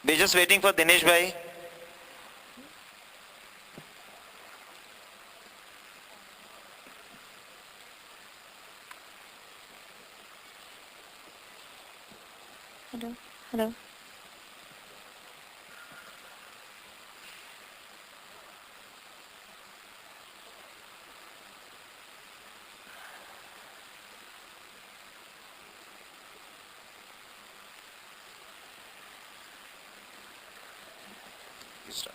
We just waiting for Dinesh bhai. Hello. Hello. Start.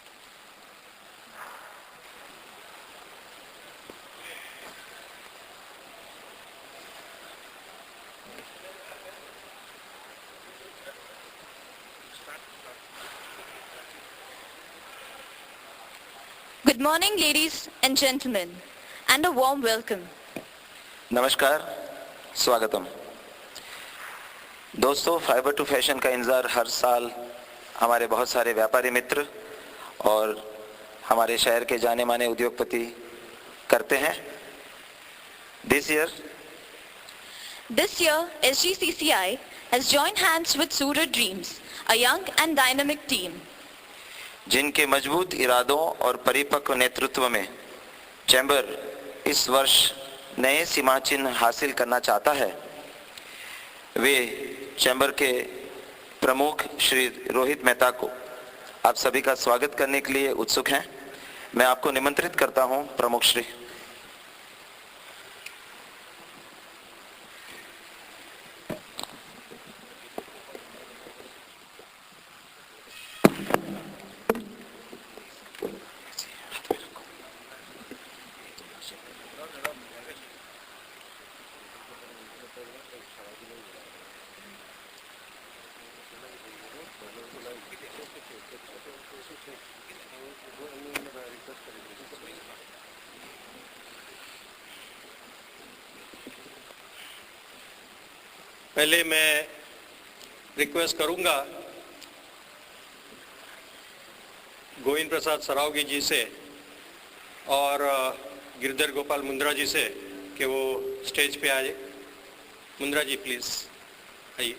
Good morning, ladies and gentlemen, and a warm welcome. नमस्कार, स्वागतम। दोस्तों, fibre to fashion का इंतजार हर साल हमारे बहुत सारे व्यापारी मित्र और हमारे शहर के जाने माने उद्योगपति करते हैं। This year, SGCCI has joined hands with Surat Dreams, a young and dynamic team. जिनके मजबूत इरादों और परिपक्व नेतृत्व में चैम्बर इस वर्ष नए सीमा चिन्ह हासिल करना चाहता है, वे चैम्बर के प्रमुख श्री रोहित मेहता को आप सभी का स्वागत करने के लिए उत्सुक हैं। मैं आपको निमंत्रित करता हूं, प्रमुख श्री। पहले मैं रिक्वेस्ट करूंगा गोविंद प्रसाद सरावगी जी से और गिरधर गोपाल मुंद्रा जी से कि वो स्टेज पे आ जाए। मुंद्रा जी प्लीज आइए।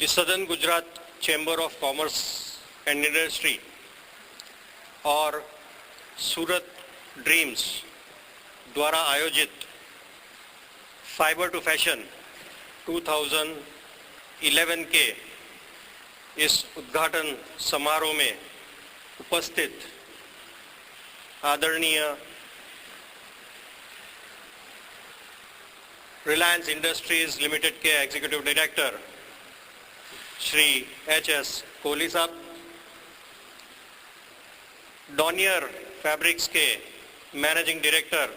The Southern Gujarat Chamber of Commerce and Industry और सूरत ड्रीम्स द्वारा आयोजित फाइबर टू फैशन 2011 के इस उद्घाटन समारोह में उपस्थित आदरणीय रिलायंस इंडस्ट्रीज लिमिटेड के एग्जीक्यूटिव डायरेक्टर श्री एच.एस. कोहली साहब, डॉनियर फैब्रिक्स के मैनेजिंग डायरेक्टर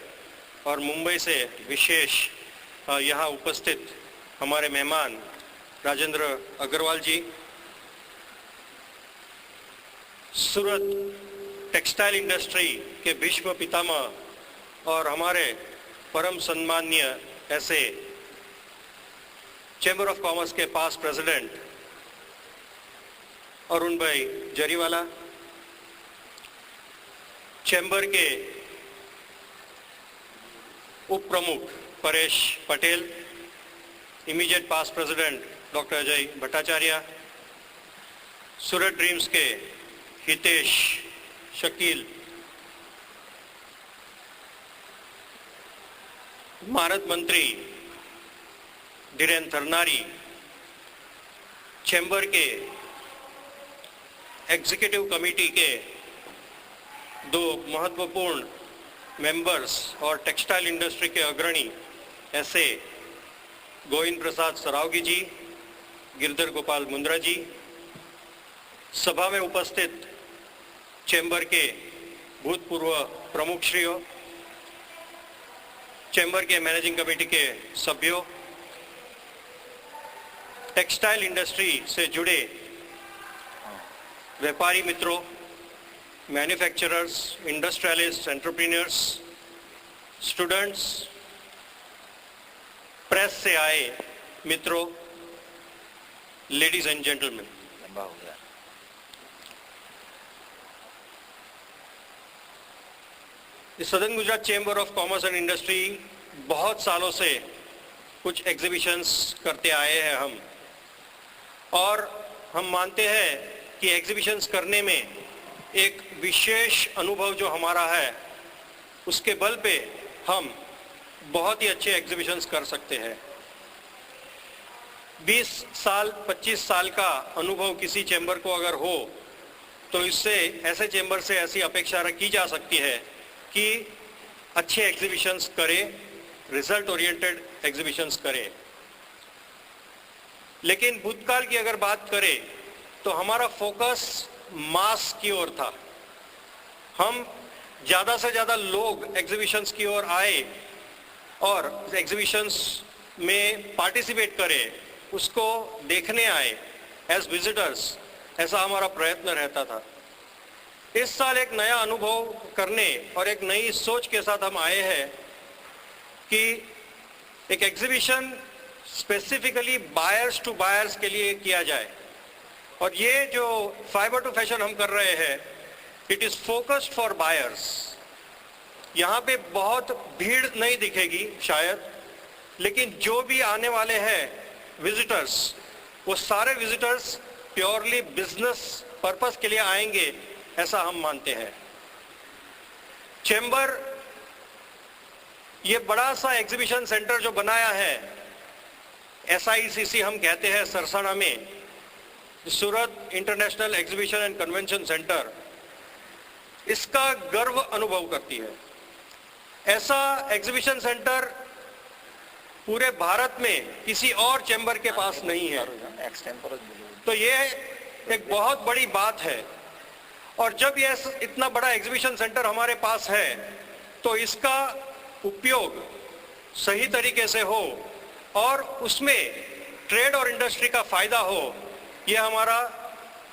और मुंबई से विशेष यहाँ उपस्थित हमारे मेहमान राजेंद्र अग्रवाल जी, सूरत टेक्सटाइल इंडस्ट्री के भीष्म पितामह और हमारे परम सम्माननीय ऐसे चैम्बर ऑफ कॉमर्स के past president Arun bhai Zariwala, chamber के उप प्रमुख Paresh Patel, immediate past president doctor Ajay Bhattacharya, Surat Dreams के हितेश शकील, भारत मंत्री धीरेन्द्र थरनारी, चैम्बर के एग्जीक्यूटिव कमेटी के दो महत्वपूर्ण मेंबर्स और टेक्सटाइल इंडस्ट्री के अग्रणी ऐसे गोविंद प्रसाद सरावगी जी, गिरधर गोपाल मुंद्रा जी, सभा में उपस्थित चैम्बर के भूतपूर्व प्रमुख श्रियों, चैम्बर के मैनेजिंग कमेटी के सभ्यों, टेक्सटाइल इंडस्ट्री से जुड़े व्यापारी मित्रों, manufacturers, industrialist, entrepreneurs, students, press से आए मित्रों, लेडीज एंड जेंटलमैन, लंबा हो गया। Southern Gujarat chamber of commerce and industry बहुत सालों से कुछ एग्जीबिशंस करते आए हैं हम, और हम मानते हैं कि एग्जीबिशंस करने में एक विशेष अनुभव जो हमारा है उसके बल पे हम बहुत ही अच्छे एग्जीबिशंस कर सकते हैं। 20 साल 25 साल का अनुभव किसी चैम्बर को अगर हो तो इससे ऐसे चैम्बर से ऐसी अपेक्षा की जा सकती है कि अच्छे एग्जीबिशंस करे, रिजल्ट ओरिएंटेड एग्जीबिशंस करे। लेकिन भूतकाल की अगर बात करें तो हमारा फोकस मास की ओर था। हम ज़्यादा से ज़्यादा लोग एग्जीबिशंस की ओर आए और एग्जीबिशंस में पार्टिसिपेट करें, उसको देखने आए एज विजिटर्स, ऐसा हमारा प्रयत्न रहता था। इस साल एक नया अनुभव करने और एक नई सोच के साथ हम आए हैं कि एक exhibition specifically buyers to buyers के लिए किया जाए। और ये जो फाइबर टू फैशन हम कर रहे हैं, it is focused for buyers. यहाँ पे बहुत भीड़ नहीं दिखेगी शायद, लेकिन जो भी आने वाले हैं विजिटर्स, वो सारे विजिटर्स प्योरली बिजनेस पर्पस के लिए आएंगे, ऐसा हम मानते हैं। चैम्बर ये बड़ा सा एग्जीबिशन सेंटर जो बनाया है, SICC हम कहते हैं सरसाना में, Surat international exhibition and convention centre, इसका गर्व अनुभव करती है। ऐसा एग्जीबिशन सेंटर पूरे भारत में किसी और चैम्बर के पास नहीं है, तो ये एक बहुत बड़ी बात है। और जब ये इतना बड़ा एग्जीबिशन सेंटर हमारे पास है तो इसका उपयोग सही तरीके से हो और उसमें ट्रेड और इंडस्ट्री का फायदा हो, ये हमारा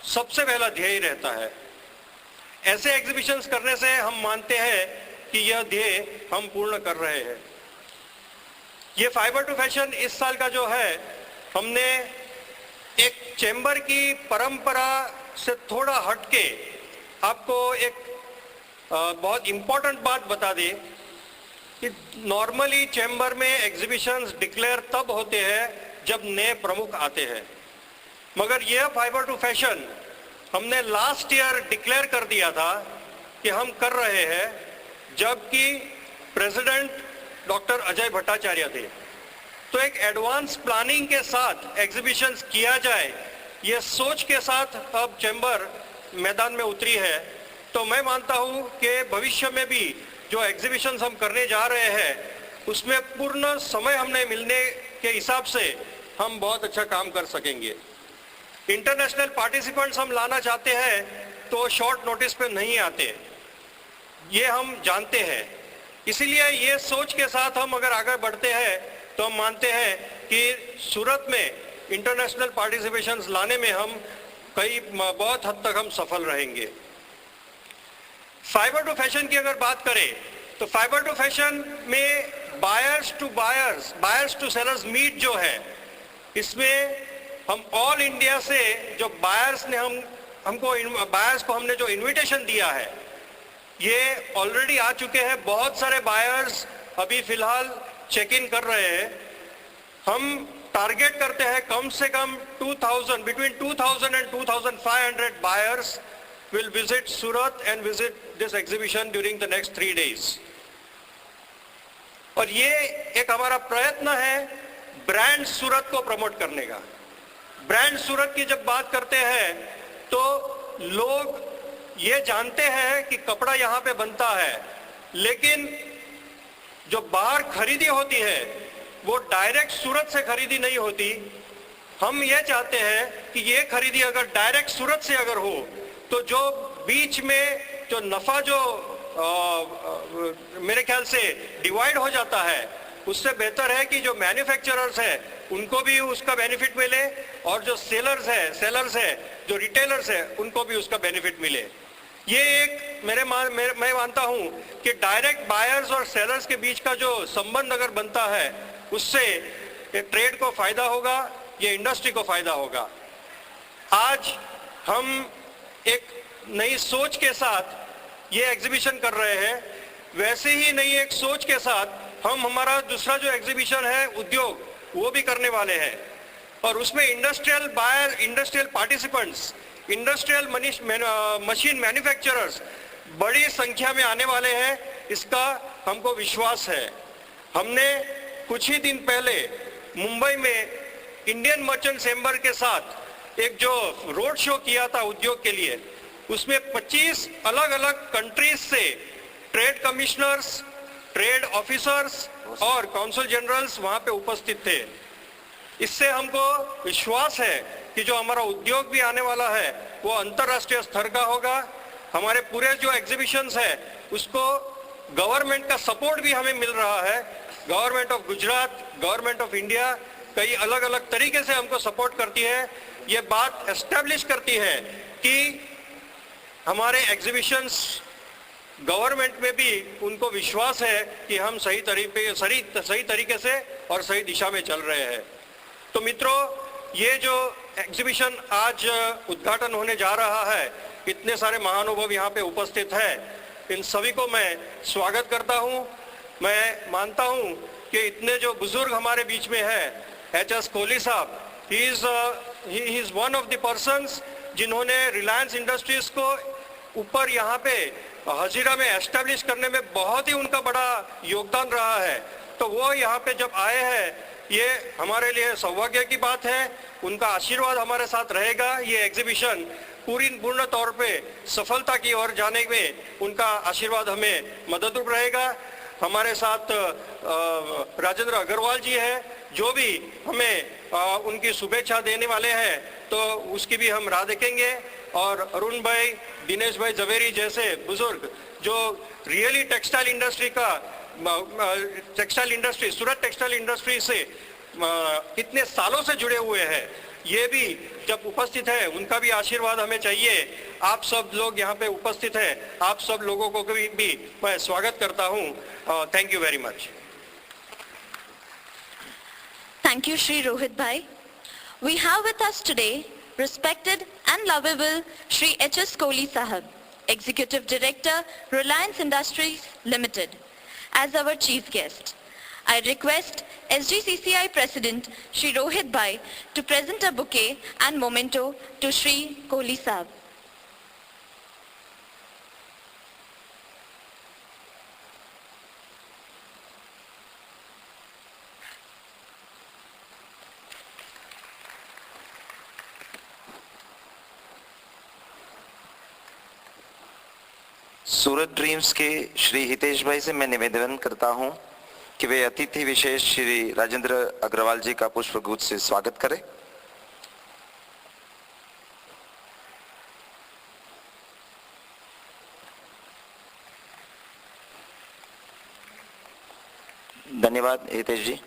सबसे पहला ध्येय रहता है। ऐसे एग्जीबिशंस करने से हम मानते हैं कि यह ध्येय हम पूर्ण कर रहे हैं। ये फाइबर टू फैशन इस साल का जो है, हमने एक चैम्बर की परंपरा से थोड़ा हटके आपको एक बहुत इंपॉर्टेंट बात बता दें कि नॉर्मली चैम्बर में एग्जीबिशंस डिक्लेयर तब होते हैं जब नए प्रमुख आते हैं, मगर यह फाइबर टू फैशन हमने लास्ट ईयर डिक्लेयर कर दिया था कि हम कर रहे हैं, जबकि प्रेसिडेंट डॉक्टर अजय भट्टाचार्य थे। तो एक एडवांस प्लानिंग के साथ एग्जीबिशंस किया जाए, ये सोच के साथ अब चैम्बर मैदान में उतरी है। तो मैं मानता हूं कि भविष्य में भी जो एग्जीबिशंस हम करने जा रहे हैं, उसमें पूर्ण समय हमने मिलने के हिसाब से हम बहुत अच्छा काम कर सकेंगे। इंटरनेशनल पार्टिसिपेंट्स हम लाना चाहते हैं तो शॉर्ट नोटिस पे नहीं आते, ये हम जानते हैं। इसीलिए ये सोच के साथ हम अगर आगे बढ़ते हैं तो हम मानते हैं कि सूरत में इंटरनेशनल पार्टिसिपेशंस लाने में हम बहुत हद तक हम सफल रहेंगे। फाइबर टू फैशन की अगर बात करें तो फाइबर टू फैशन में buyers to buyers, buyers to sellers meet जो है, इसमें हम ऑल इंडिया से जो बायर्स ने बायर्स को हमने जो इनविटेशन दिया है, ये ऑलरेडी आ चुके हैं। बहुत सारे बायर्स अभी फिलहाल चेक इन कर रहे हैं। हम टारगेट करते हैं कम से कम 2000, between 2000 and 2500 buyers will visit Surat and visit this exhibition during the next 3 days. और ये एक हमारा प्रयत्न है ब्रांड सूरत को प्रमोट करने का। ब्रांड सूरत की जब बात करते हैं तो लोग ये जानते हैं कि कपड़ा यहाँ पे बनता है, लेकिन जो बाहर खरीदी होती है वो डायरेक्ट सूरत से खरीदी नहीं होती। हम ये चाहते हैं कि ये खरीदी अगर डायरेक्ट सूरत से अगर हो तो जो बीच में जो नफा जो मेरे ख्याल से डिवाइड हो जाता है, उससे बेहतर है कि जो मैन्युफैक्चरर्स है उनको भी उसका बेनिफिट मिले और जो सेलर्स है जो रिटेलर्स है उनको भी उसका बेनिफिट मिले। ये एक मैं मानता हूं कि डायरेक्ट बायर्स और सेलर्स के बीच का जो संबंध अगर बनता है उससे ट्रेड को फायदा होगा, ये इंडस्ट्री को फायदा होगा। आज हम एक नई सोच के साथ ये एग्जीबिशन कर रहे हैं, वैसे ही नई एक सोच के साथ हम हमारा दूसरा जो एग्जीबिशन है उद्योग वो भी करने वाले हैं और उसमें industrial buyer, industrial participants, industrial machine manufacturers बड़ी संख्या में आने वाले हैं, इसका हमको विश्वास है। हमने कुछ ही दिन पहले मुंबई में इंडियन मर्चेंट चेंबर के साथ एक जो रोड शो किया था उद्योग के लिए, उसमें 25 अलग अलग कंट्रीज से ट्रेड कमिश्नर्स, ट्रेड ऑफिसर्स और काउंसिल जनरल्स वहां पे उपस्थित थे। इससे हमको विश्वास है कि जो हमारा उद्योग भी आने वाला है वो अंतर्राष्ट्रीय स्तर का होगा। हमारे पूरे जो एग्जीबिशंस है उसको गवर्नमेंट का सपोर्ट भी हमें मिल रहा है। Government of Gujarat, government of India कई अलग अलग तरीके से हमको सपोर्ट करती है। ये बात एस्टेब्लिश करती है कि हमारे एग्जीबिशंस गवर्नमेंट में भी उनको विश्वास है कि हम सही तरीके से और सही दिशा में चल रहे हैं। तो मित्रों, ये जो एग्जीबिशन आज उद्घाटन होने जा रहा है, इतने सारे महानुभाव यहाँ पे उपस्थित हैं, इन सभी को मैं स्वागत करता हूँ। मैं मानता हूँ कि इतने जो बुजुर्ग हमारे बीच में है, एच.एस. कोहली साहब, he is one of the persons जिन्होंने रिलायंस इंडस्ट्रीज को ऊपर यहाँ पे हजीरा में एस्टेब्लिश करने में बहुत ही उनका बड़ा योगदान रहा है। तो वो यहाँ पे जब आए हैं, ये हमारे लिए सौभाग्य की बात है। उनका आशीर्वाद हमारे साथ रहेगा। ये एग्जीबिशन पूर्ण तौर पे सफलता की ओर जाने में उनका आशीर्वाद हमें मददरूप रहेगा। हमारे साथ राजेंद्र अग्रवाल जी है, जो भी हमें उनकी शुभेच्छा देने वाले हैं, तो उसकी भी हम राह देखेंगे। और अरुण भाई, दिनेश भाई जवेरी जैसे बुजुर्ग जो रियली टेक्सटाइल इंडस्ट्री सूरत टेक्सटाइल इंडस्ट्री से कितने सालों से जुड़े हुए हैं, ये भी जब उपस्थित है, उनका भी आशीर्वाद हमें चाहिए। आप सब लोग यहाँ पे उपस्थित हैं, आप सब लोगों को भी मैं स्वागत करता हूँ। Thank you very much. Thank you, Shri Rohit Bhai. We have with us today respected and lovable Shri H.S. Kohli Sahab, Executive Director, Reliance Industries Limited, as our chief guest. I request SGCCI President Shri Rohit Bhai to present a bouquet and memento to Shri Kohli Sahab. सूरत ड्रीम्स के श्री हितेश भाई से मैं निवेदन करता हूं कि वे अतिथि विशेष श्री राजेंद्र अग्रवाल जी का पुष्पगुच्छ से स्वागत करें। धन्यवाद हितेश जी।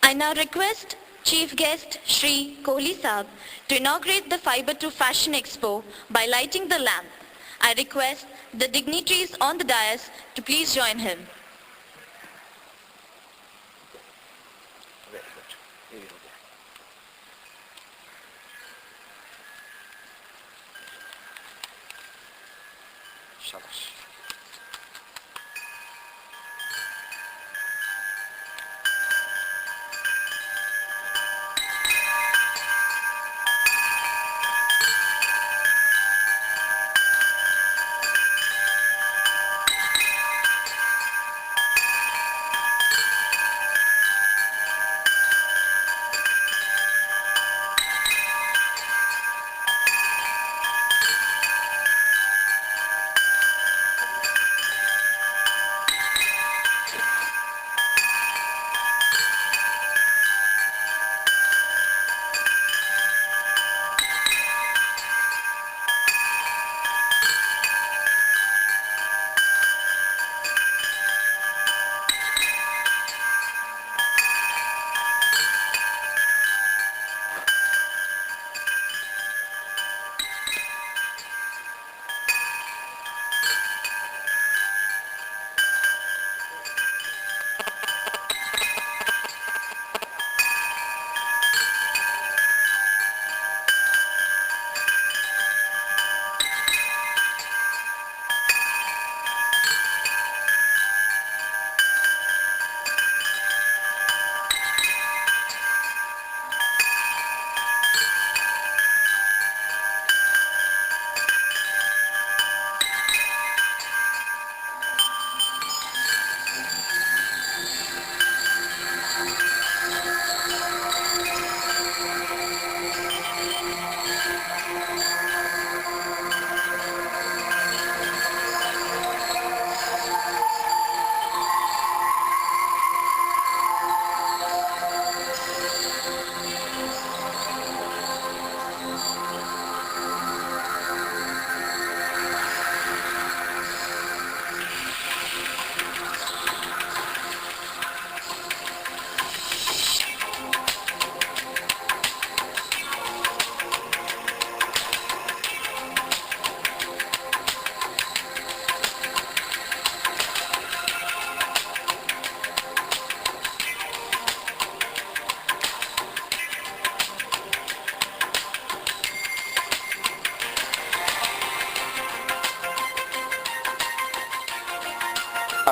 I now request Chief Guest Shri Kohli Sahab to inaugurate the Fiber to Fashion Expo by lighting the lamp. I request the dignitaries on the dais to please join him. शाबाश।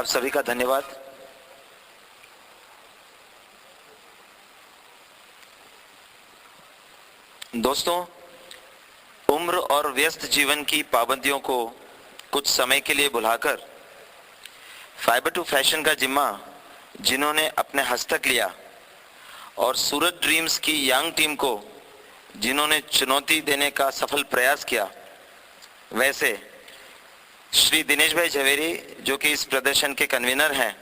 आप सभी का धन्यवाद। दोस्तों, उम्र और व्यस्त जीवन की पाबंदियों को कुछ समय के लिए भुलाकर फाइबर टू फैशन का जिम्मा जिन्होंने अपने हस्तक लिया और सूरत ड्रीम्स की यंग टीम को जिन्होंने चुनौती देने का सफल प्रयास किया, वैसे श्री दिनेश भाई झवेरी जो कि इस प्रदर्शन के कन्वीनर हैं,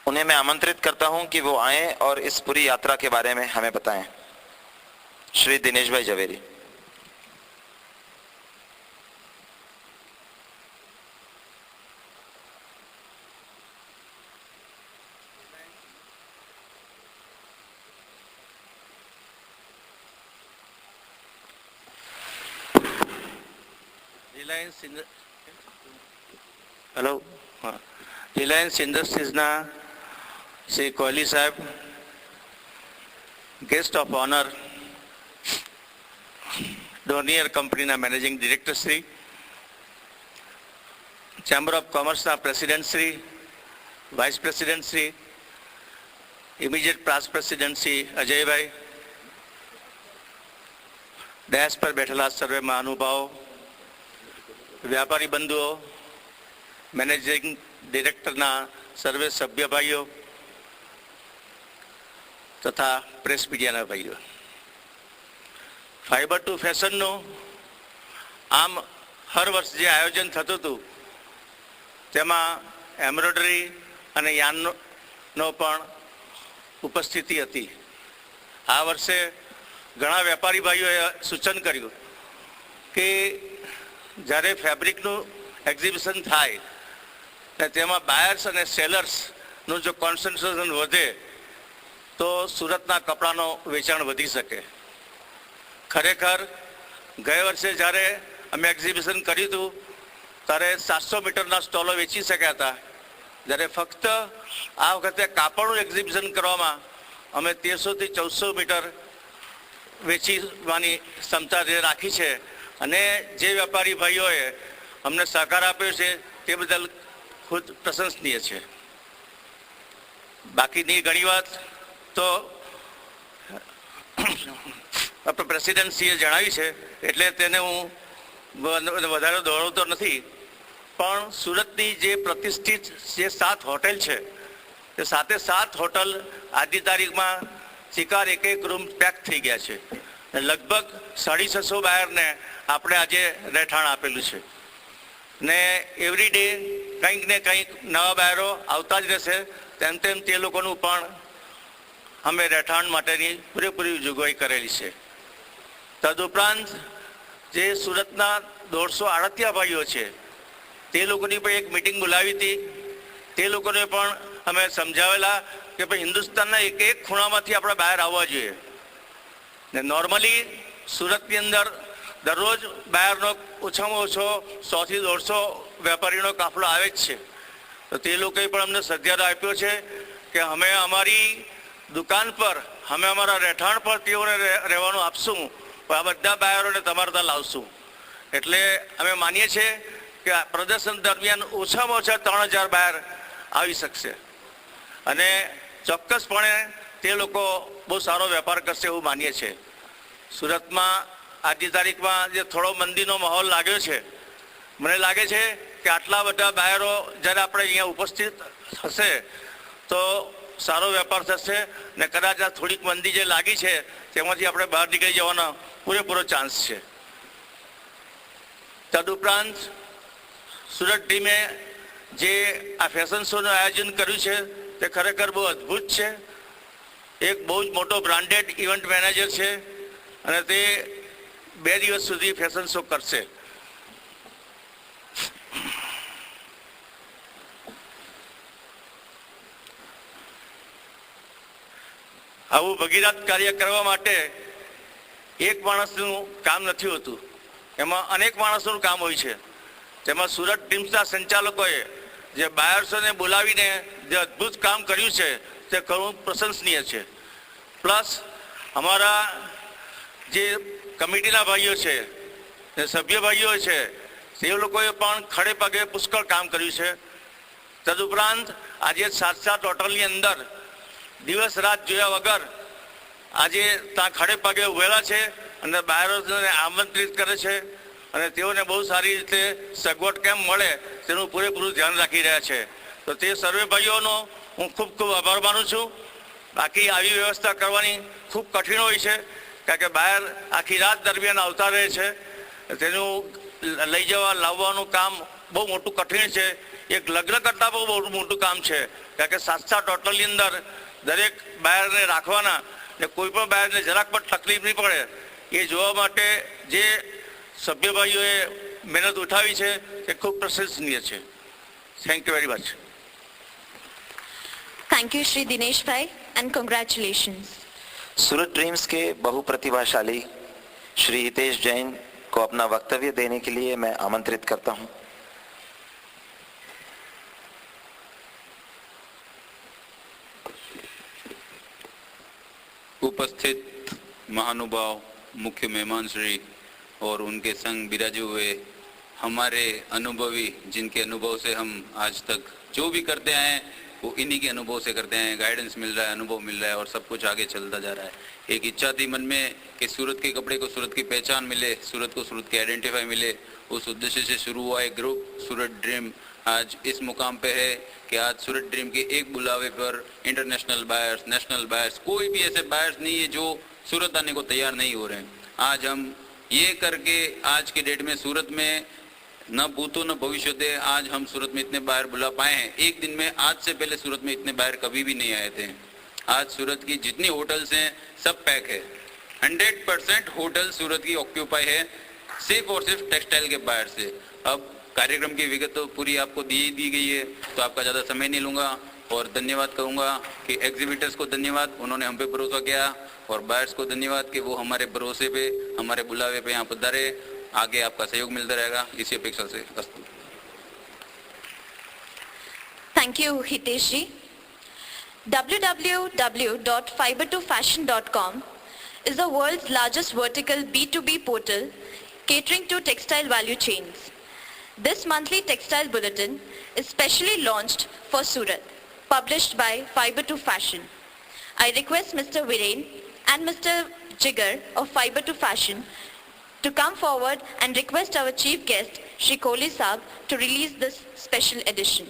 उन्हें मैं आमंत्रित करता हूं कि वो आएं और इस पूरी यात्रा के बारे में हमें बताएं। श्री दिनेश भाई झवेरी। રિલાયન્સ ઇન્ડસ્ટ્રીઝના શ્રી કોહલી સાહેબ, ગેસ્ટ ઓફ ઓનર, ડોનિયર કંપનીના managing director Shri, chamber of કોમર્સના president Shri, vice president Shri, immediate past president Shri Ajaybhai, dais પર બેઠેલા સર્વે મહાનુભાવો, વ્યાપારી બંધુઓ, મેનેજિંગ ડિરેક્ટરના સર્વે સભ્ય ભાઈઓ તથા પ્રેસ મીડિયાના ભાઈઓ, ફાઈબર ટુ ફેશનનું આમ હર વર્ષ જે આયોજન થતું હતું તેમાં એમ્બ્રોઇડરી અને યાનનો પણ ઉપસ્થિતિ હતી. આ વર્ષે ઘણા વેપારી ભાઈઓએ સૂચન કર્યું કે જ્યારે ફેબ્રિકનું એક્ઝિબિશન થાય ને તેમાં બાયર્સ અને સેલર્સનું જો કોન્સન્ટ્રેશન વધે તો સુરતના કપડાનું વેચાણ વધી શકે. ખરેખર ગયા વર્ષે જ્યારે અમે એક્ઝિબિશન કર્યું હતું ત્યારે 700 મીટરના સ્ટોલો વેચી શક્યા હતા, જ્યારે ફક્ત આ વખતે કાપડનું એક્ઝિબિશન કરવામાં અમે 1300થી 1400 મીટર વેચવાની ક્ષમતા જે રાખી છે અને જે વેપારી ભાઈઓએ અમને સહકાર આપ્યો છે તે બદલ ખુદ પ્રશંસનીય છે. બાકીની ઘણી વાત તો આપણે પ્રેસિડેન્સીએ જણાવી છે એટલે તેને હું વધારે દોડતો નથી, પણ સુરતની જે પ્રતિષ્ઠિત જે 7 હોટેલ છે તે 7 હોટલ આજની તારીખમાં શિકાર એક રૂમ પેક થઈ ગયા છે. લગભગ 650 બાયરને આપણે આજે રહેઠાણ આપેલું છે ને એવરી ડે કંઈક ને કંઈક નવા બાયરો આવતા જ રહેશે. તેમ તેમ તે લોકોનું પણ અમે રહેઠાણ માટેની પૂરેપૂરી જોગવાઈ કરેલી છે. તદુપરાંત જે સુરતના 150 આડતિયા ભાઈઓ છે તે લોકોની પણ એક મિટિંગ બોલાવી હતી. તે લોકોને પણ અમે સમજાવેલા કે ભાઈ હિન્દુસ્તાનના એક ખૂણામાંથી આપણે બહાર આવવા જોઈએ ને નોર્મલી સુરતની અંદર દરરોજ બહારનો ઓછામાં ઓછો 100થી 150 વેપારીનો કાફલો આવે જ છે. તો તે લોકોએ પણ અમને સહકાર આપ્યો છે કે અમે અમારી દુકાન પર અમે અમારા રહેઠાણ પર તેઓને રહેવાનું આપશું, પણ આ બધા બહારોને તમારા ત્યાં લાવશું. એટલે અમે માનીએ છીએ કે આ પ્રદર્શન દરમિયાન ઓછામાં ઓછા 3000 બહાર આવી શકશે અને ચોક્કસપણે તે લોકો બહુ સારો વેપાર કરશે એવું માનીએ છીએ. સુરતમાં આજની તારીખમાં જે થોડો મંદીનો માહોલ લાગ્યો છે, મને લાગે છે કે આટલા બધા બાયરો જ્યારે આપણે અહીંયા ઉપસ્થિત હશે તો સારો વેપાર થશે ને કદાચ આ થોડીક મંદી જે લાગી છે તેમાંથી આપણે બહાર નીકળી જવાનો પૂરેપૂરો ચાન્સ છે. તદુપરાંત સુરત ટીમે જે આ ફેશન શોનું આયોજન કર્યું છે તે ખરેખર બહુ અદ્ભુત છે. એક બહુ જ મોટો બ્રાન્ડેડ ઇવેન્ટ મેનેજર છે અને તે 2 દિવસ સુધી ફેશન શો કરશે. આવું ભગીરથ કાર્ય કરવા માટે એક માણસનું કામ નથી હોતું, એમાં અનેક માણસોનું કામ હોય છે. તેમાં સુરત ટીમ્સના સંચાલકોએ જે બાયર્સોને બોલાવીને જે અદ્ભુત કામ કર્યું છે તે ઘણું પ્રશંસનીય છે. પ્લસ અમારા જે કમિટીના ભાઈઓ છે જે સભ્ય ભાઈઓ છે તે લોકોએ પણ ખડે પગે પુષ્કળ કામ કર્યું છે તદુપરાંત આજે 7 હોટલની અંદર દિવસ રાત જોયા વગર આજે ત્યાં ખડે પગે ઉભેલા છે અને બહારોને આમંત્રિત કરે છે અને તેઓને બહુ સારી રીતે સગવડ કેમ મળે તેનું પૂરેપૂરું ધ્યાન રાખી રહ્યા છે. તો તે સર્વે ભાઈઓનો હું ખૂબ ખૂબ આભાર માનું છું. બાકી આવી વ્યવસ્થા કરવાની ખૂબ કઠિન હોય છે, કારણ કે બહાર આખી રાત દરમિયાન આવતા રહે છે. તેનું લઈ જવા લાવવાનું કામ બહુ મોટું કઠિન છે. એક લગ્ન કરતાં બહુ મોટું કામ છે, કારણ કે 7 હોટલની અંદર દરેક બહારને રાખવાના ને કોઈ પણ બહારને જરાક પણ તકલીફ નહીં પડે એ જોવા માટે જે સભ્ય ભાઈઓએ મહેનત ઉઠાવી છે તે ખૂબ પ્રશંસનીય છે. Thank you very much. Thank you, Shri Dinesh Bhai, and congratulations. सूरत ड्रीम्स के बहुप्रतिभाशाली श्री हितेश जैन को अपना वक्तव्य देने के लिए मैं आमंत्रित करता हूं. उपस्थित महानुभाव, मुख्य मेहमान श्री और उनके संग विराजे हुए हमारे अनुभवी, जिनके अनुभव से हम आज तक जो भी करते आए हैं वो इन्हीं के अनुभव से करते हैं. गाइडेंस मिल रहा है, अनुभव मिल रहा है और सब कुछ आगे चलता जा रहा है. एक इच्छा थी मन में कि सूरत के कपड़े को सूरत की पहचान मिले, सूरत को सूरत की आइडेंटिफाई मिले. उस उद्देश्य से शुरू हुआ एक ग्रुप सूरत ड्रीम आज इस मुकाम पे है कि आज सूरत ड्रीम के एक बुलावे पर इंटरनेशनल बायर्स, नेशनल बायर्स, कोई भी ऐसे बायर्स नहीं है जो सूरत आने को तैयार नहीं हो रहे हैं. आज हम ये करके आज की डेट में सूरत में न भूतो न भविष्य दे, आज हम सूरत में इतने बाहर बुला पाए हैं. एक दिन में आज से पहले सूरत में इतने बाहर कभी भी नहीं आए थे. आज सूरत की जितनी होटल्स हैं सब पैक है. 100% होटल सूरत की ऑक्यूपाई है, सिर्फ और सिर्फ टेक्सटाइल के बाहर से. अब कार्यक्रम की विगत तो पूरी आपको दी गई है, तो आपका ज़्यादा समय नहीं लूँगा और धन्यवाद करूँगा कि एग्जीबिटर्स को धन्यवाद, उन्होंने हम पे भरोसा किया, और बायर्स को धन्यवाद कि वो हमारे भरोसे पे, हमारे बुलावे पे यहाँ पधारे. आगे आपका सहयोग मिलता रहेगा, इसी अपेक्षा से. अस्तु. Thank you, Hitesh ji. www.fiber2fashion.com is the world's largest vertical B2B portal catering to textile value chains. This monthly textile bulletin is specially launched for Surat, published by Fiber2Fashion. I request Mr. Viren and Mr. Jigar of Fiber2Fashion to come forward and request our chief guest, Shri Kohli Saab, to release this special edition.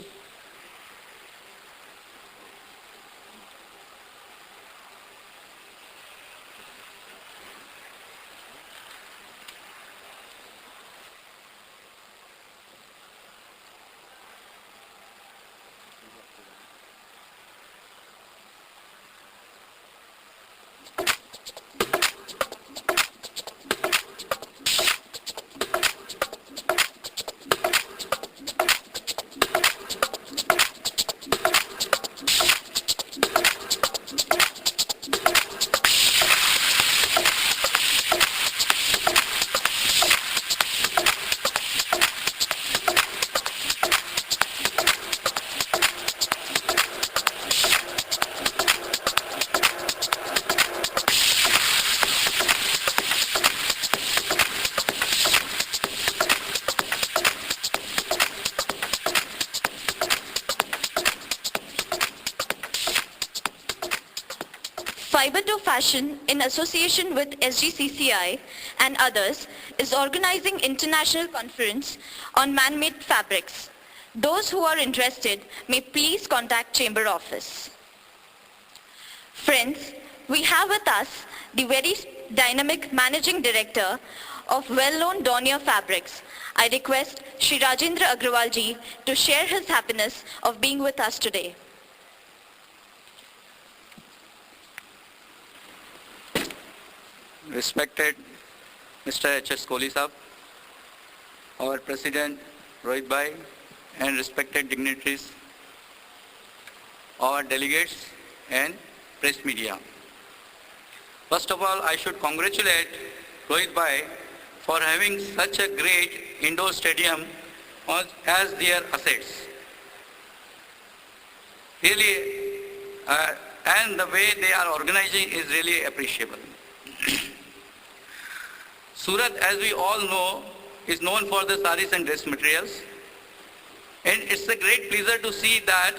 Fiber2Fashion, in association with SGCCI and others, is organizing international conference on man-made fabrics. Those who are interested may please contact Chamber Office. Friends, we have with us the very dynamic Managing Director of well-known Dornier Fabrics. I request Shri Rajendra Agrawal ji to share his happiness of being with us today. Respected Mr. H.S. Kohli Saab, our President Rohit Bhai, and respected dignitaries, our delegates and press media. First of all, I should congratulate Rohit Bhai for having such a great indoor stadium as their assets. Really, and the way they are organizing is really appreciable. Surat, as we all know, is known for the saris and dress materials. And it's a great pleasure to see that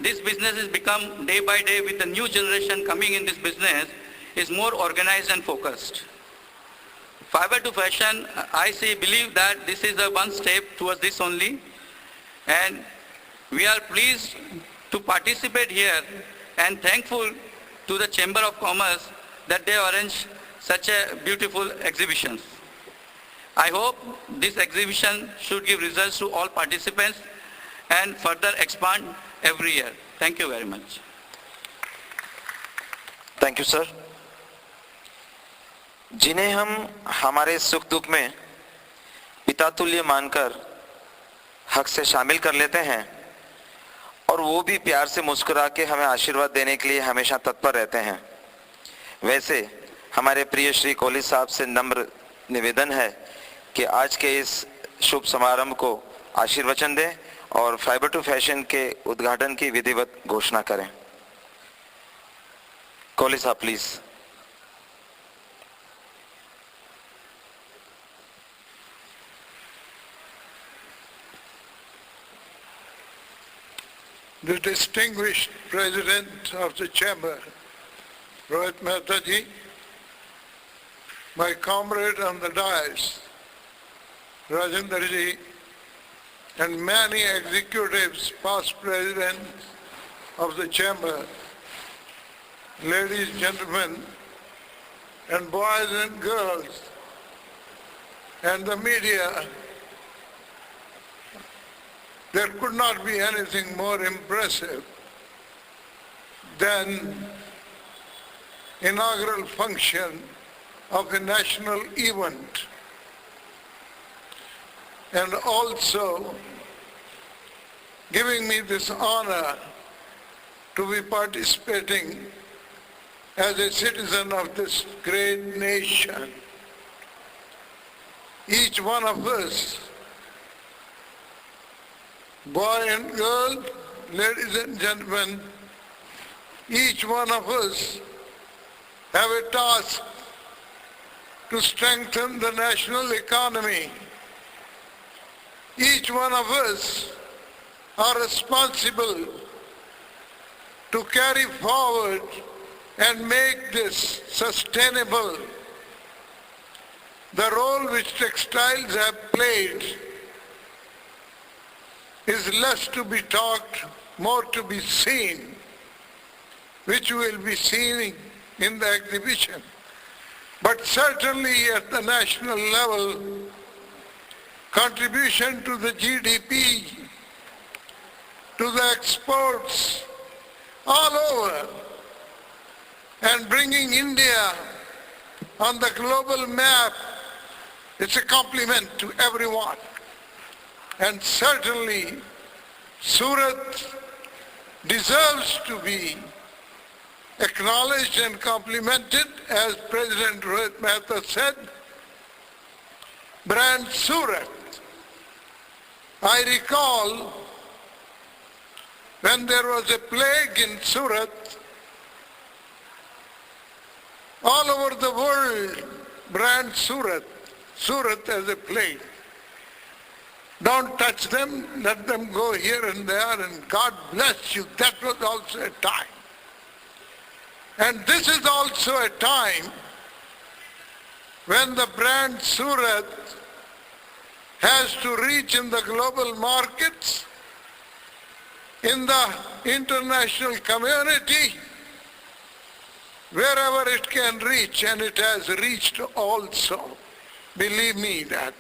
this business has become day by day with the new generation coming in this business is more organized and focused. Fiber to Fashion, believe that this is a one step towards this only, and we are pleased to participate here and thankful to the Chamber of Commerce that they arrange such a beautiful exhibition. I hope this exhibition should give results to all participants and further expand every year. Thank you very much. Thank you sir. जिन्हें हम हमारे सुख दुख में पिता तुल्य मानकर हक से शामिल कर लेते हैं और वो भी प्यार से मुस्कुरा के हमें आशीर्वाद देने के लिए हमेशा तत्पर रहते हैं, वैसे हमारे प्रिय श्री कोहली साहब से नम्र निवेदन है कि आज के इस शुभ समारंभ को आशीर्वचन दें और फाइबर टू फैशन के उद्घाटन की विधिवत घोषणा करें। कोहली साहब please. The distinguished President of the Chamber, Rohit Mehta ji, my comrade on the dais, Rajendra ji, and many executives, past presidents of the Chamber, ladies, gentlemen, and boys and girls, and the media, there could not be anything more impressive than inaugural function of a national event, and also giving me this honor to be participating as a citizen of this great nation. Each one of us, boy and girl, ladies and gentlemen, each one of us have a task to strengthen the national economy. Each one of us are responsible to carry forward and make this sustainable. The role which textiles have played is less to be talked, more to be seen, which will be seen in the exhibition. But certainly at the national level, contribution to the GDP, to the exports, all over, and bringing India on the global map, it's a compliment to everyone. And certainly, Surat deserves to be acknowledged and complimented, as President Rohit Mehta said. Brand Surat. I recall when there was a plague in Surat, all over the world, brand Surat, Surat as a plague. Don't touch them, let them go here and there, and God bless you. That was also a time. And this is also a time when the brand Surat has to reach in the global markets, in the international community, wherever it can reach, and it has reached also. Believe me that.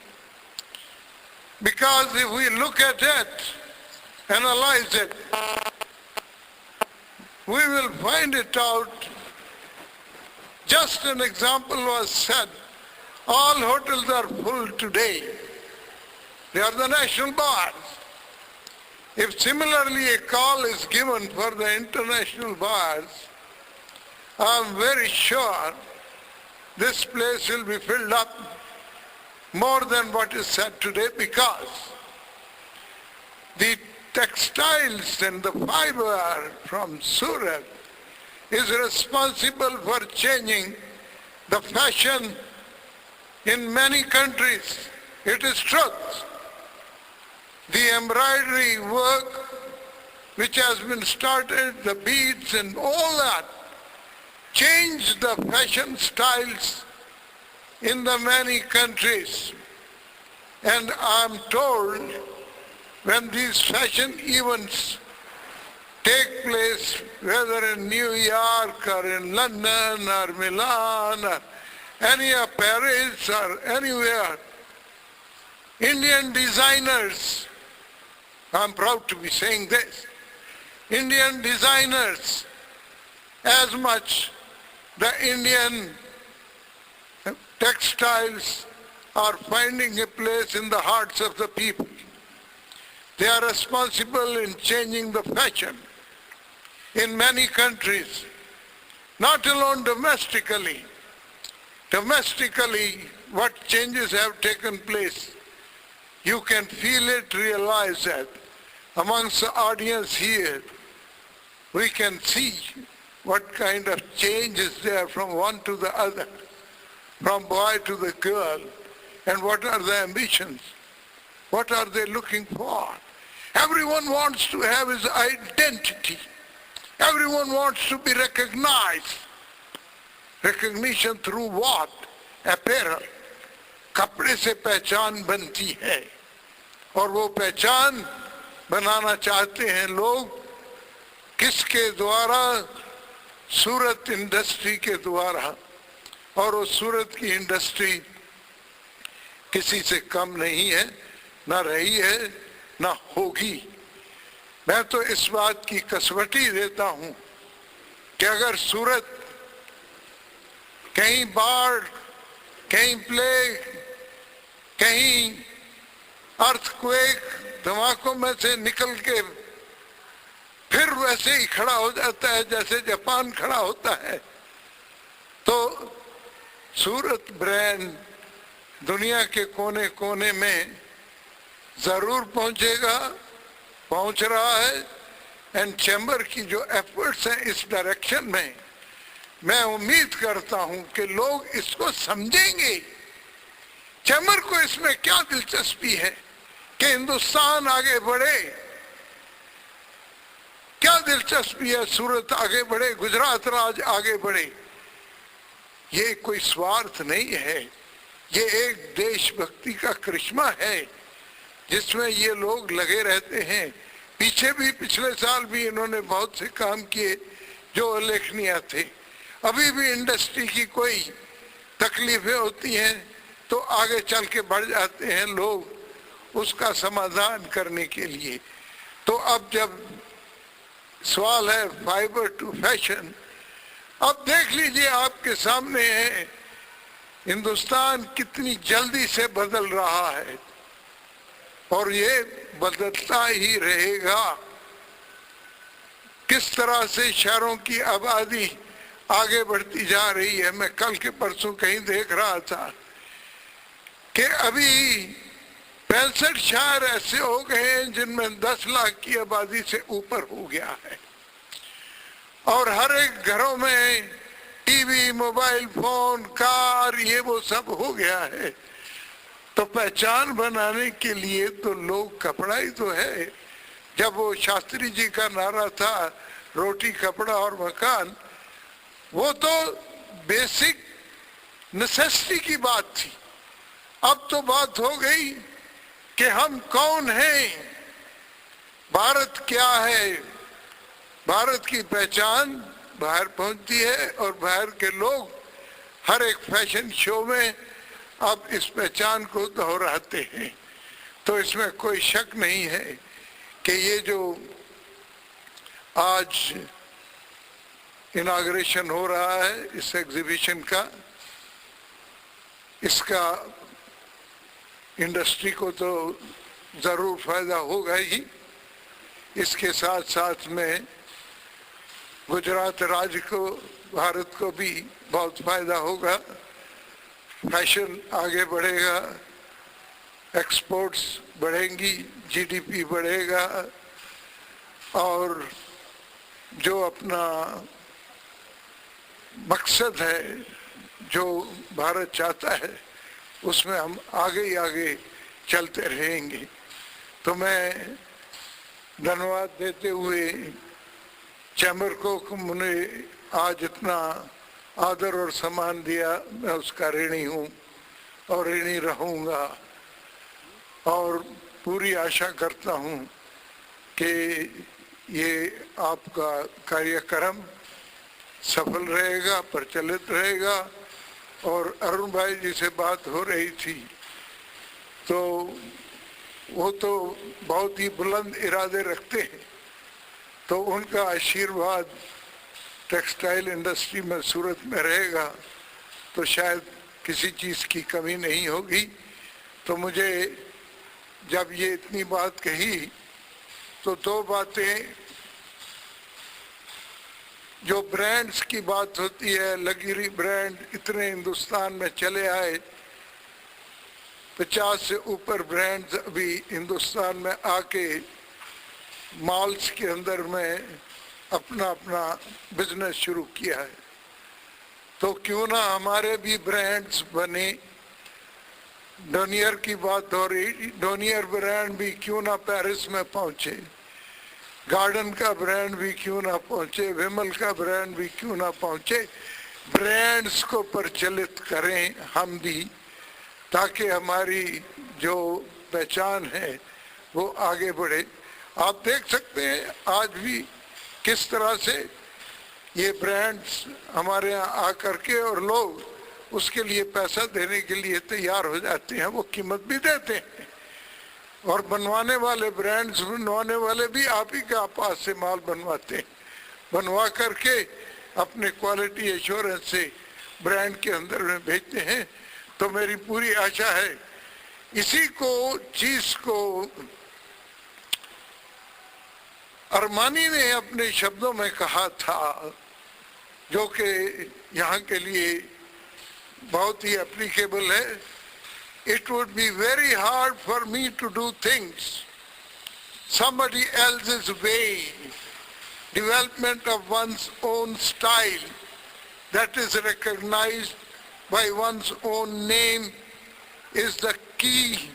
Because if we look at it, analyze it, we will find it out. Just an example was said. All hotels are full today. They are the national bars. If similarly a call is given for the international bars, I am very sure this place will be filled up more than what is said today, because the textiles and the fiber from Surat is responsible for changing the fashion in many countries. It is truth. the embroidery work which has been started, the beads and all that, changed the fashion styles in the many countries. And I'm told when these fashion events take place, whether in New York or in London or Milan or any of Paris or anywhere, Indian designers, I'm proud to be saying this, Indian designers, as much the Indian textiles are finding a place in the hearts of the people. They are responsible in changing the fashion in many countries, not alone domestically. Domestically, what changes have taken place, you can feel it, realize that. Amongst the audience here, we can see what kind of change is there from one to the other, from boy to the girl, and what are the ambitions, what are they looking for. Everyone wants to have his identity. Everyone wants to be recognized. Recognition through what? Apparel. कपड़े से पहचान बनती है और वो पहचान बनाना चाहते हैं लोग किसके द्वारा? सूरत इंडस्ट्री के द्वारा। और वो सूरत की इंडस्ट्री किसी से कम नहीं है, ना रही है, ना होगी। मैं तो इस बात की कसवटी देता हूं कि अगर सूरत कहीं बाढ़, कहीं प्लेग, कहीं अर्थक्वेक, धमाकों में से निकल के फिर वैसे ही खड़ा हो जाता है जैसे जापान खड़ा होता है, तो सूरत ब्रांड दुनिया के कोने कोने में जरूर पहुंचेगा, पहुंच रहा है। एंड चैम्बर की जो एफर्ट्स हैं इस डायरेक्शन में, मैं उम्मीद करता हूं कि लोग इसको समझेंगे। चैम्बर को इसमें क्या दिलचस्पी है कि हिंदुस्तान आगे बढ़े, क्या दिलचस्पी है सूरत आगे बढ़े, गुजरात राज आगे बढ़े। ये कोई स्वार्थ नहीं है, ये एक देशभक्ति का करिश्मा है जिसमें ये लोग लगे रहते हैं। पीछे भी पिछले साल भी इन्होंने बहुत से काम किए जो उल्लेखनीय थे। अभी भी इंडस्ट्री की कोई तकलीफें होती हैं तो आगे चल के बढ़ जाते हैं लोग उसका समाधान करने के लिए। तो अब जब सवाल है फाइबर टू फैशन, अब देख लीजिए आपके सामने है हिंदुस्तान कितनी जल्दी से बदल रहा है और ये बदलता ही रहेगा। किस तरह से शहरों की आबादी आगे बढ़ती जा रही है। मैं कल के परसों कहीं देख रहा था कि अभी 65 शहर ऐसे हो गए हैं जिनमें 10 लाख की आबादी से ऊपर हो गया है और हर एक घरों में टीवी, मोबाइल फोन, कार, ये वो सब हो गया है। तो पहचान बनाने के लिए तो लोग कपड़ा ही तो है। जब वो शास्त्री जी का नारा था रोटी, कपड़ा और मकान, वो तो बेसिक नेसेसिटी की बात थी। अब तो बात हो गई कि हम कौन हैं, भारत क्या है। भारत की पहचान बाहर पहुंचती है और बाहर के लोग हर एक फैशन शो में अब इस पहचान को दोहराते हैं। तो इसमें कोई शक नहीं है कि ये जो आज इनाग्रेशन हो रहा है इस एग्जीबिशन का, इसका इंडस्ट्री को तो ज़रूर फायदा होगा ही। इसके साथ साथ में गुजरात राज्य को, भारत को भी बहुत फायदा होगा। फैशन आगे बढ़ेगा, एक्सपोर्ट्स बढ़ेंगी, जीडीपी बढ़ेगा और जो अपना मकसद है, जो भारत चाहता है, उसमें हम आगे ही आगे चलते रहेंगे। तो मैं धन्यवाद देते हुए चैम्बर को मुझे आज इतना आदर और सम्मान दिया, मैं उसका ऋणी हूँ और ऋणी रहूँगा और पूरी आशा करता हूँ कि ये आपका कार्यक्रम सफल रहेगा, प्रचलित रहेगा। और अरुण भाई जी से बात हो रही थी तो वो तो बहुत ही बुलंद इरादे रखते हैं, तो उनका आशीर्वाद टेक्सटाइल इंडस्ट्री में सूरत में रहेगा तो शायद किसी चीज़ की कमी नहीं होगी। तो मुझे जब ये इतनी बात कही तो दो बातें, जो ब्रांड्स की बात होती है, लग्जरी ब्रांड इतने हिंदुस्तान में चले आए, 50 से ऊपर ब्रांड्स अभी हिंदुस्तान में आके मॉल्स के अंदर में अपना अपना बिजनेस शुरू किया है, तो क्यों ना हमारे भी ब्रांड्स बने। डोनियर की बात हो रही, डोनियर ब्रांड भी क्यों ना पेरिस में पहुंचे, गार्डन का ब्रांड भी क्यों ना पहुंचे, विमल का ब्रांड भी क्यों ना पहुंचे। ब्रांड्स को प्रचलित करें हम भी, ताकि हमारी जो पहचान है वो आगे बढ़े। आप देख सकते हैं आज भी किस तरह से ये ब्रांड्स हमारे यहाँ आकर के और लोग उसके लिए पैसा देने के लिए तैयार हो जाते हैं, वो कीमत भी देते हैं। और बनवाने वाले ब्रांड्स बनवाने वाले भी आप ही के पास से माल बनवाते हैं, बनवा करके अपने क्वालिटी एश्योरेंस से ब्रांड के अंदर में भेजते हैं। तो मेरी पूरी आशा है इसी को चीज को अरमानी ने अपने शब्दों में कहा था, जो कि यहाँ के लिए बहुत ही एप्लीकेबल है। It would be very hard for me to do things somebody else's way. Development of one's own style that is recognized by one's own name is the key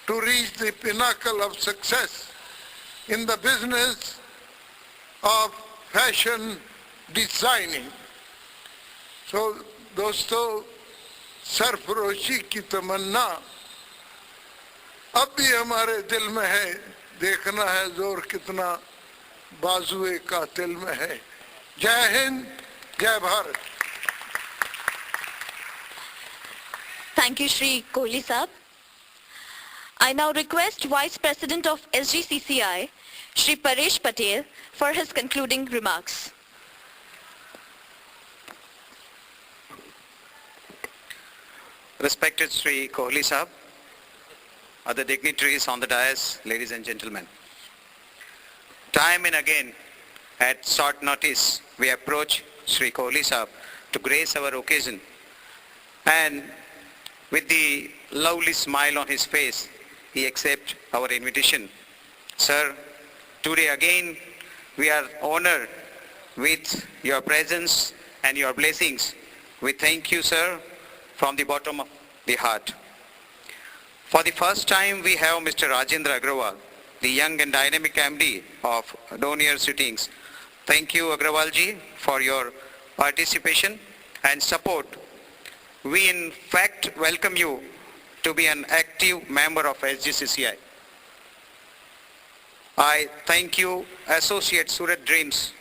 to reach the pinnacle of success in the business of fashion designing. So, दोस्तों, सरफरोशी की तमन्ना अब भी हमारे दिल में है, देखना है जोर कितना बाजुए कातिल में है। जय हिंद, जय Bharat. Thank you, Shri Kohli Saab. I now request Vice President of SGCCI, Shri Paresh Patel, for his concluding remarks. Respected Sri Kohli Saab, other dignitaries on the dais, ladies and gentlemen. Time and again, at short notice, we approach Sri Kohli Saab to grace our occasion, and with the lovely smile on his face, he accepts our invitation. Sir, today again, we are honored with your presence and your blessings. We thank you, sir, from the bottom of the heart. For the first time, we have Mr. Rajendra Agrawal, the young and dynamic MD of Donier Sittings. Thank you, Agrawal ji, for your participation and support. We in fact welcome you to be an active member of SGCCI. I thank you, Associate Surat Dreams,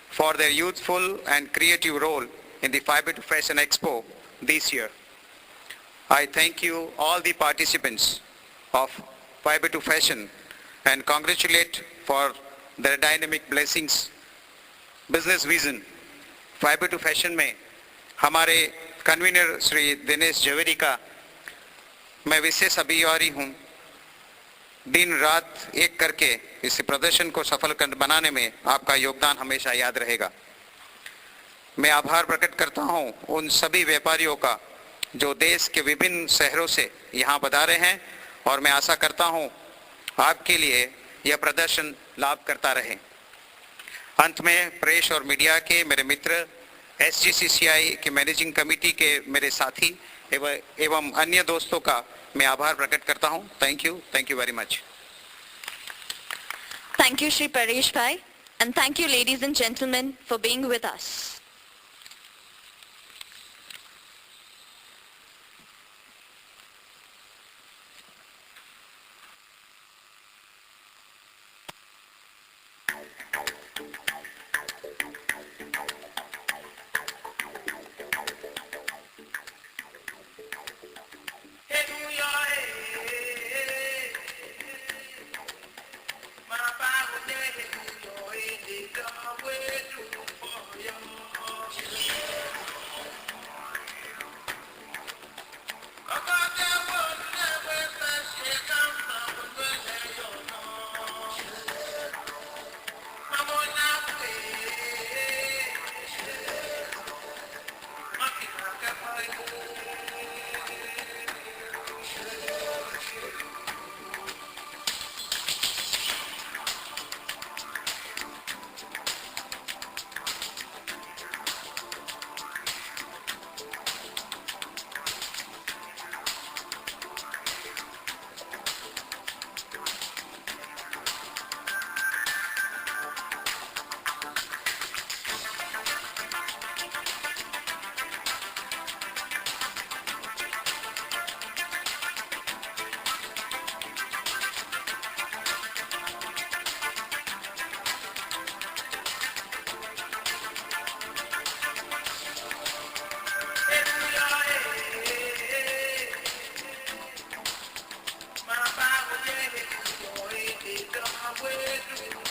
for their youthful and creative role in the Fiber to Fashion Expo this year. I thank you all the participants of Fiber to Fashion and congratulate for their dynamic blessings, business vision. Fiber to Fashion में हमारे convener Shri Dinesh Javeri का मैं विशेष अभिवारी हूँ। दिन रात एक करके इस प्रदर्शन को सफल बनाने में आपका योगदान हमेशा याद रहेगा। मैं आभार प्रकट करता हूँ उन सभी व्यापारियों का जो देश के विभिन्न शहरों से यहाँ पधारे हैं, और मैं आशा करता हूँ आपके लिए यह प्रदर्शन लाभ करता रहे। अंत में प्रेस और मीडिया के मेरे मित्र, SGCCI के मैनेजिंग कमेटी के मेरे साथी एवं अन्य दोस्तों का मैं आभार प्रकट करता हूँ। Thank you very much. Thank you, Shri Paresh Bhai. And thank you, ladies and gentlemen, for being with us. My Bible, yeah, it's your way,